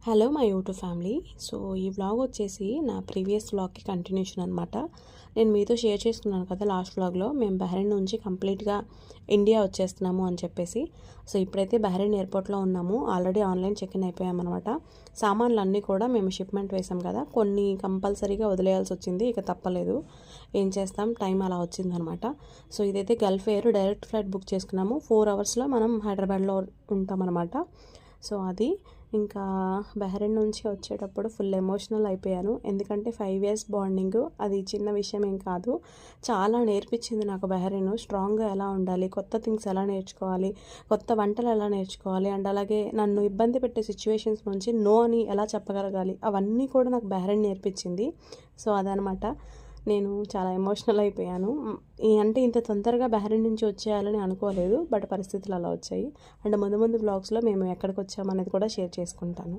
Hello my YouTube family. So ఈ vlog వచ్చేసి నా ప్రీవియస్ వ్లాగ్కి కంటిన్యూషన్ అనమాట. నేను మీతో షేర్ చేసుకున్నాను కదా లాస్ట్ వ్లాగ్లో, మేము బహ్రెయిన్ నుంచి కంప్లీట్గా ఇండియా వచ్చేస్తున్నాము అని చెప్పేసి. సో ఇప్పుడైతే బహ్రెయిన్ ఎయిర్పోర్ట్లో ఉన్నాము. ఆల్రెడీ ఆన్లైన్ చెక్ ఇన్ అయిపోయామన్నమాట. సామాన్లు అన్నీ కూడా మేము షిప్మెంట్ వేసాం కదా, కొన్ని కంపల్సరీగా వదిలేయాల్సి వచ్చింది. ఇక తప్పలేదు, ఏం చేస్తాం, టైం అలా వచ్చిందనమాట. సో ఇదైతే Gulf air direct flight book చేసుకున్నాము. 4 అవర్స్లో మనం హైదరాబాద్లో ఉంటామన్నమాట. సో అది ఇంకా బహ్రెయిన్ నుంచి వచ్చేటప్పుడు ఫుల్ ఎమోషనల్ అయిపోయాను. ఎందుకంటే 5 ఇయర్స్ బాండింగ్, అది చిన్న విషయం ఏం కాదు. చాలా నేర్పించింది నాకు బహ్రెయిన్. స్ట్రాంగ్గా ఎలా ఉండాలి, కొత్త థింగ్స్ ఎలా నేర్చుకోవాలి, కొత్త వంటలు ఎలా నేర్చుకోవాలి, అండ్ అలాగే నన్ను ఇబ్బంది పెట్టే సిచ్యువేషన్స్ నుంచి నో అని ఎలా చెప్పగలగాలి, అవన్నీ కూడా నాకు బహ్రెయిన్ నేర్పించింది. సో అదనమాట, నేను చాలా ఎమోషనల్ అయిపోయాను. అంటే ఇంత తొందరగా బహ్రెయిన్ నుంచి వచ్చేయాలని అనుకోలేదు, బట్ పరిస్థితులు అలా వచ్చాయి. అండ్ ముందు ముందు వ్లాగ్స్లో మేము ఎక్కడికి వచ్చామనేది కూడా షేర్ చేసుకుంటాను.